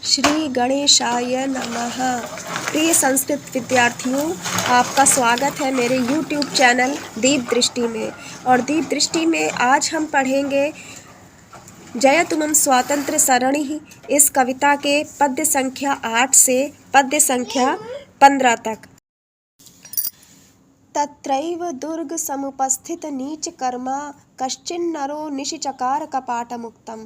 श्री गणेशाय नमः। प्रिय संस्कृत विद्यार्थियों, आपका स्वागत है मेरे YouTube चैनल दीप दृष्टि में। और दीप दृष्टि में आज हम पढ़ेंगे जयतुमं स्वातंत्र्य सरणि इस कविता के पद्य संख्या 8 से पद्य संख्या 15 तक। तत्रैव दुर्ग समुपस्थित नीच कर्मा कश्चिन्नरो निशिचकार कपाटमुक्तम्।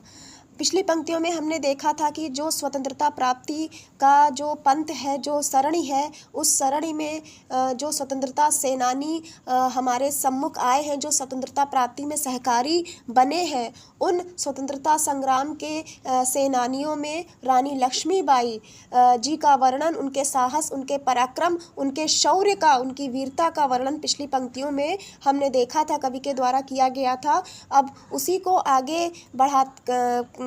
पिछली पंक्तियों में हमने देखा था कि जो स्वतंत्रता प्राप्ति का जो पंथ है, जो सरणी है, उस सरणी में जो स्वतंत्रता सेनानी हमारे सम्मुख आए हैं, जो स्वतंत्रता प्राप्ति में सहकारी बने हैं, उन स्वतंत्रता संग्राम के सेनानियों में रानी लक्ष्मीबाई जी का वर्णन, उनके साहस, उनके पराक्रम, उनके शौर्य का, उनकी वीरता का वर्णन पिछली पंक्तियों में हमने देखा था, कवि के द्वारा किया गया था। अब उसी को आगे बढ़ा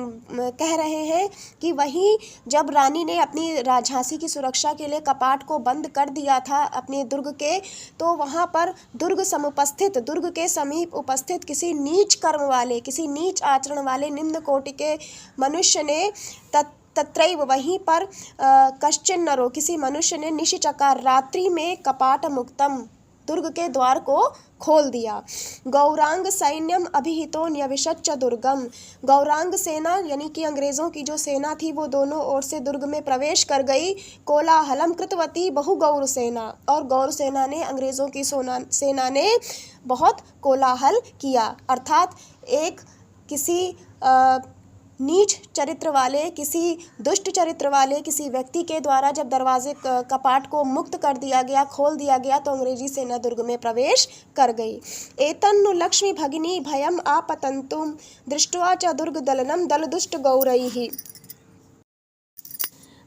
कह रहे हैं कि वहीं जब रानी ने अपनी झांसी की सुरक्षा के लिए कपाट को बंद कर दिया था अपने दुर्ग के, तो वहाँ पर दुर्ग समुपस्थित, दुर्ग के समीप उपस्थित किसी नीच कर्म वाले, किसी नीच आचरण वाले निम्न कोटि के मनुष्य ने तत्रैव वहीं पर कश्चिन नरो, किसी मनुष्य ने निशिचकार, रात्रि में कपाट मुक्तम, दुर्ग के द्वार को खोल दिया। गौरांग सैन्यम अभिहितो न्यविशच्च दुर्गम, गौरांग सेना यानी कि अंग्रेजों की जो सेना थी वो दोनों ओर से दुर्ग में प्रवेश कर गई। कोलाहलम कृतवती बहु गौर सेना, और गौर सेना ने, अंग्रेजों की सेना ने बहुत कोलाहल किया, अर्थात एक किसी नीच चरित्र वाले, किसी दुष्ट चरित्र वाले किसी व्यक्ति के द्वारा जब दरवाजे कपाट को मुक्त कर दिया गया, खोल दिया गया, तो अंग्रेजी सेना दुर्ग में प्रवेश कर गई। एतन्नु लक्ष्मी भगिनी भयम आपतंतुम दृष्ट्वा च दुर्ग दलनम दलदुष्ट गौरैहि,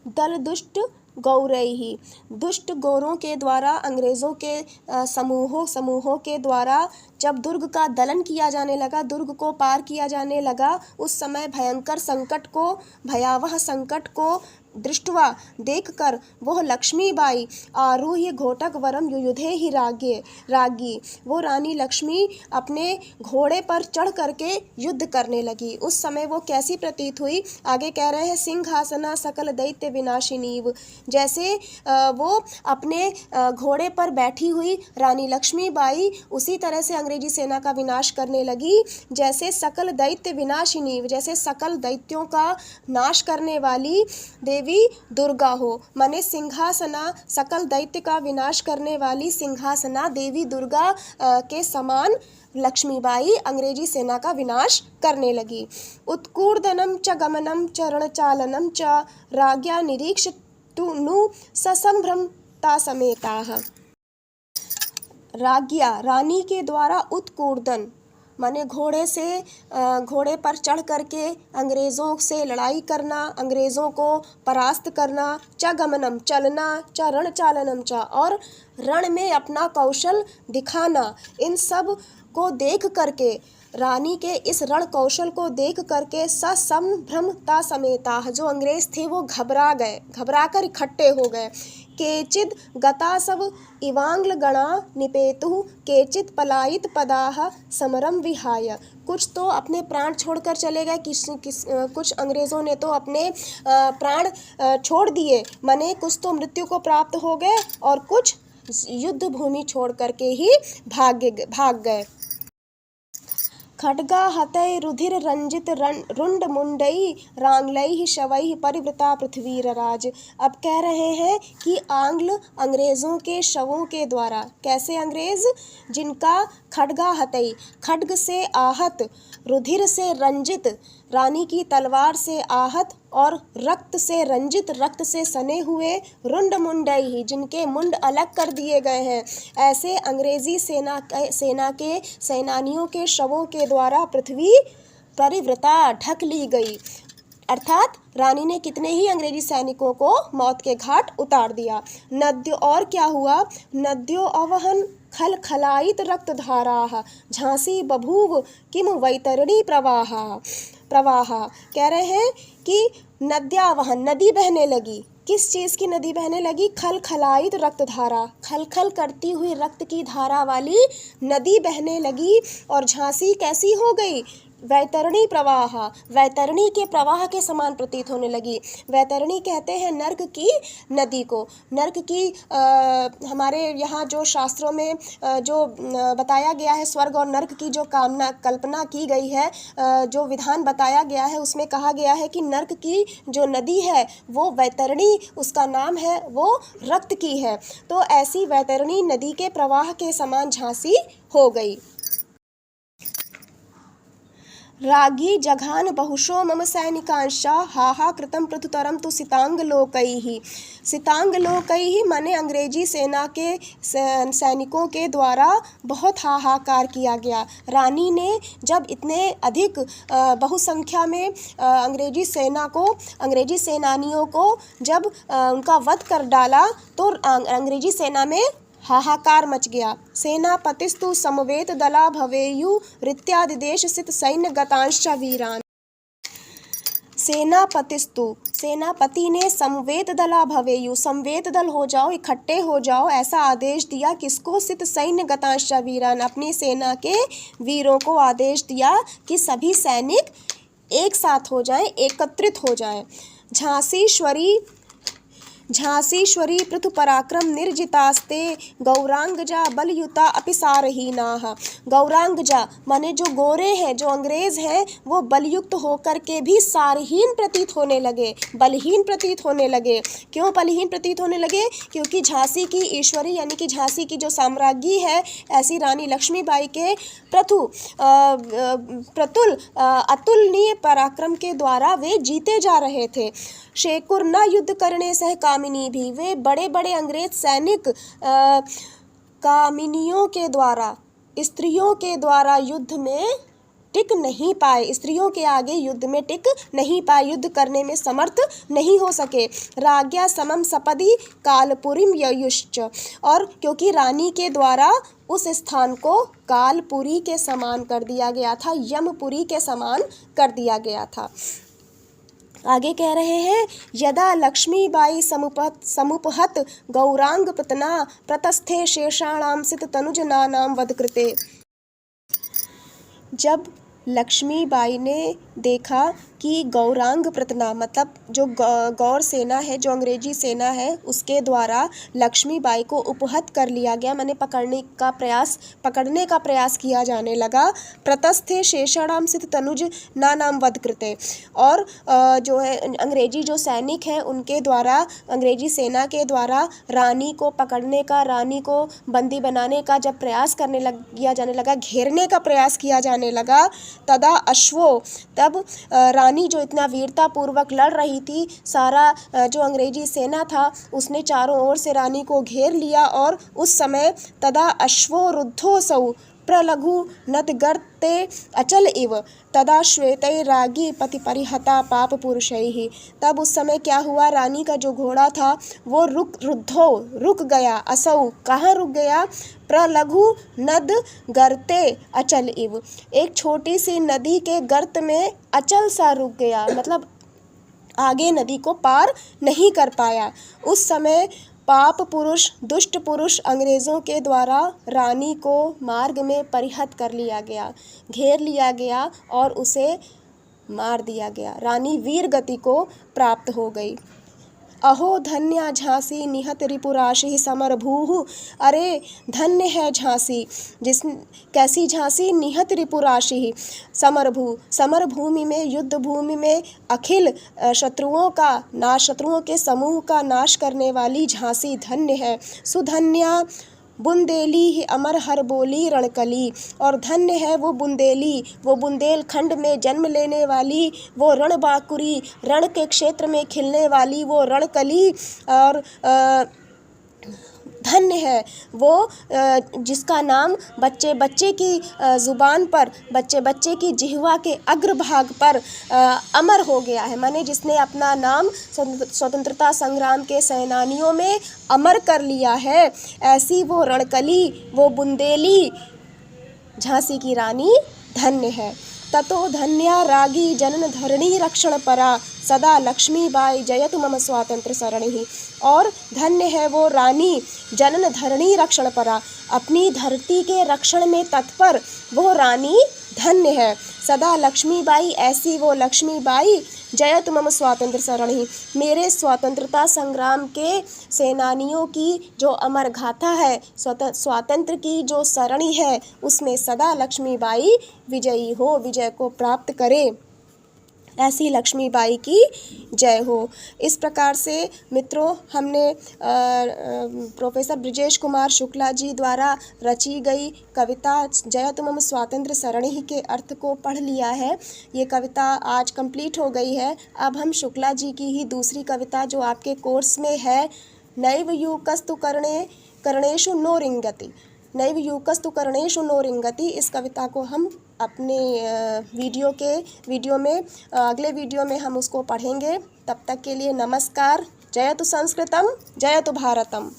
दलदुष्ट गौरैहि, दुष्ट गौरों के द्वारा, अंग्रेज़ों के समूहों के द्वारा जब दुर्ग का दलन किया जाने लगा, दुर्ग को पार किया जाने लगा, उस समय भयंकर संकट को, भयावह संकट को दृष्टवा देखकर वह लक्ष्मीबाई आरूह्य घोटक वरम युयुधे ही रागी, वो रानी लक्ष्मी अपने घोड़े पर चढ़ करके युद्ध करने लगी। उस समय वो कैसी प्रतीत हुई, आगे कह रहे हैं, सिंहासना सकल दैत्य विनाशिनीव, जैसे वो अपने घोड़े पर बैठी हुई रानी लक्ष्मीबाई उसी तरह से अंग्रेजी सेना का विनाश करने लगी, जैसे सकल दैत्य विनाशिनीव, जैसे सकल दैत्यों का नाश करने वाली देवी दुर्गा हो। माने सिंहासना, सकल दैत्य का विनाश करने वाली सिंहासना देवी दुर्गा के समान लक्ष्मीबाई अंग्रेजी सेना का विनाश करने लगी। उत्कूर्दनम च गमनम चरणचालनम च राज्ञा निरीक्षतु ससंभ्रमता समेताः, राज्ञा रानी के द्वारा उत्कूर्दन माने घोड़े पर चढ़ करके अंग्रेज़ों से लड़ाई करना, अंग्रेज़ों को परास्त करना, च गमनम चलना, च रण चालनम च, और रण में अपना कौशल दिखाना, इन सब को देख करके, रानी के इस रण कौशल को देख करके ससंभ्रमता समेता, जो अंग्रेज थे वो घबरा गए, घबरा कर इकट्ठे हो गए। केचिद गता सब इवांग्ल गणा निपेतु केचिद पलायित पदाह समरम विहाय, कुछ तो अपने प्राण छोड़कर चले गए, कुछ अंग्रेज़ों ने तो अपने प्राण छोड़ दिए, माने कुछ तो मृत्यु को प्राप्त हो गए और कुछ युद्ध भूमि छोड़ करके ही भाग गए। खड्गा हतै रुधिर रंजित रुंड मुंडई रांगलई शवई परिवृता पृथ्वीराज। अब कह रहे हैं कि अंग्रेज़ों के शवों के द्वारा, कैसे अंग्रेज़, जिनका खड्गा हतई, खड्ग से आहत, रुधिर से रंजित, रानी की तलवार से आहत, और रक्त से रंजित, रक्त से सने हुए, रुंड मुंडई, जिनके मुंड अलग कर दिए गए हैं, ऐसे अंग्रेजी सेना के सेनानियों के शवों के द्वारा पृथ्वी परिवृता, ढक ली गई, अर्थात रानी ने कितने ही अंग्रेजी सैनिकों को मौत के घाट उतार दिया। नद्यो, और क्या हुआ, नद्यो अवहन खल खलायित रक्त धारा झांसी बभूव किम वैतरणी प्रवाह, कह रहे हैं कि नद्या वहन, नदी बहने लगी, किस चीज़ की नदी बहने लगी, खल खलायित रक्त धारा, खल खल करती हुई रक्त की धारा वाली नदी बहने लगी, और झांसी कैसी हो गई, वैतरणी प्रवाह, वैतरणी के प्रवाह के समान प्रतीत होने लगी। वैतरणी कहते हैं नर्क की नदी को। नर्क की हमारे यहाँ जो शास्त्रों में जो बताया गया है, स्वर्ग और नर्क की जो कल्पना की गई है, जो विधान बताया गया है, उसमें कहा गया है कि नर्क की जो नदी है वो वैतरणी, उसका नाम है, वो रक्त की है। तो ऐसी वैतरणी नदी के प्रवाह के समान झांसी हो गई। रागी जघान बहुशो मम सैनिकांशा हाहा कृतं पृथुतरम तु सितांगलोकैः। सितांगलोकैः माने अंग्रेजी सेना के सैनिकों के द्वारा बहुत हाहाकार किया गया। रानी ने जब इतने अधिक बहुसंख्या में अंग्रेजी सेनानियों को जब उनका वध कर डाला तो अंग्रेजी सेना में हाहाकार मच गया। सेनापतिस्तु समवेत दला भवेयु ऋत्यादिदेश स्थित सैन्य गतांश्च वीरान। सेनापतिस्तु, सेनापति ने समवेत दला भवेयु, समवेत दल हो जाओ, इकट्ठे हो जाओ, ऐसा आदेश दिया। किसको? स्थित सैन्य गतांश्च वीरान, अपनी सेना के वीरों को आदेश दिया कि सभी सैनिक एक साथ हो जाएं, एकत्रित हो जाएं। झांसीश्वरी पृथु पराक्रम निर्जितास्ते गौरांगजा बलयुता अपि सारहीनाः। गौरांगजा माने जो गोरे हैं, जो अंग्रेज हैं, वो बलयुक्त होकर के भी सारहीन प्रतीत होने लगे, बलहीन प्रतीत होने लगे। क्यों बलहीन प्रतीत होने लगे? क्योंकि झांसी की ईश्वरी यानी कि झांसी की जो साम्राज्ञी है, ऐसी रानी लक्ष्मीबाई के प्रतुल अतुलनीय पराक्रम के द्वारा वे जीते जा रहे थे। शेकुर न युद्ध करने सह कामिनी भी, वे बड़े बड़े अंग्रेज सैनिक कामिनियों के द्वारा, स्त्रियों के द्वारा युद्ध में टिक नहीं पाए, स्त्रियों के आगे युद्ध में टिक नहीं पाए, युद्ध करने में समर्थ नहीं हो सके। राज्ञा समम सपदि कालपुरीम ययुश्च, और क्योंकि रानी के द्वारा उस स्थान को कालपुरी के समान कर दिया गया था, यमपुरी के समान कर दिया गया था। आगे कह रहे हैं, यदा लक्ष्मीबाई समुपहत गौरांग पतना प्रतस्थे शेषाणाम सित तनुजनानाम वधकृते। जब लक्ष्मीबाई ने देखा कि गौरांग प्रतना मतलब जो गौर सेना है, जो अंग्रेजी सेना है, उसके द्वारा लक्ष्मीबाई को उपहत कर लिया गया, माने पकड़ने का प्रयास किया जाने लगा। प्रतस्थे शेषाणाम सित तनुज नानाम वधकृते, और जो है अंग्रेजी जो सैनिक हैं उनके द्वारा, अंग्रेजी सेना के द्वारा रानी को पकड़ने का, रानी को बंदी बनाने का जब प्रयास किया जाने लगा, घेरने का प्रयास किया जाने लगा, तदा अश्वो, तब रानी जो इतना वीरता पूर्वक लड़ रही थी, सारा जो अंग्रेजी सेना था उसने चारों ओर से रानी को घेर लिया, और उस समय तदा अश्वो रुद्धोऽसौ प्रलघु नदगर्ते अचल इव तदा श्वेतै रागी पति परिहता पाप पुरुषैः। तब उस समय क्या हुआ, रानी का जो घोड़ा था वो रुक गया। असौ कहाँ रुक गया? प्रलघु नद गर्ते अचल इव, एक छोटी सी नदी के गर्त में अचल सा रुक गया, मतलब आगे नदी को पार नहीं कर पाया। उस समय पाप पुरुष, दुष्ट पुरुष अंग्रेज़ों के द्वारा रानी को मार्ग में परिहत कर लिया गया, घेर लिया गया और उसे मार दिया गया। रानी वीर गति को प्राप्त हो गई। अहो धन्या झांसी निहत रिपुराशि समरभूः। अरे धन्य है झांसी, कैसी झांसी? निहत रिपुराशि समरभू, समरभूमि में, युद्ध भूमि में अखिल शत्रुओं के समूह का नाश करने वाली झांसी धन्य है। सुधन्या बुंदेली ही अमर हर बोली रणकली, और धन्य है वो बुंदेली, वो बुंदेलखंड में जन्म लेने वाली वो रणबांकुरी, रण के क्षेत्र में खिलने वाली वो रणकली, और धन्य है वो जिसका नाम बच्चे बच्चे की ज़ुबान पर, बच्चे बच्चे की जिह्वा के अग्रभाग पर अमर हो गया है, माने जिसने अपना नाम स्वतंत्रता संग्राम के सेनानियों में अमर कर लिया है। ऐसी वो रणकली, वो बुंदेली झांसी की रानी धन्य है। ततो धन्या रागी जनन धरणी रक्षण परा सदा लक्ष्मीबाई जयतु मम स्वातंत्र सरणिः। और धन्य है वो रानी जनन धरणी रक्षण परा, अपनी धरती के रक्षण में तत्पर वो रानी धन्य है। सदा लक्ष्मीबाई ऐसी वो लक्ष्मीबाई, जयतु मम स्वातंत्र्य सरणि। मेरे स्वतंत्रता संग्राम के सेनानियों की जो अमर गाथा है, स्वातंत्र्य की जो सरणी है, उसमें सदा लक्ष्मीबाई विजयी हो, विजय को प्राप्त करे। ऐसी लक्ष्मीबाई की जय हो। इस प्रकार से मित्रों हमने प्रोफेसर ब्रजेश कुमार शुक्ला जी द्वारा रची गई कविता जयतु मम स्वातंत्र्य सरणि के अर्थ को पढ़ लिया है। ये कविता आज कंप्लीट हो गई है। अब हम शुक्ला जी की ही दूसरी कविता जो आपके कोर्स में है, नैव यूकस्तु कर्णेषु नो रिंगति, नैव यूकस्तु कर्णेषु नो रिंगति, इस कविता को हम अपने वीडियो में अगले वीडियो में हम उसको पढ़ेंगे। तब तक के लिए नमस्कार। जयतु संस्कृतम, जयतु भारतम।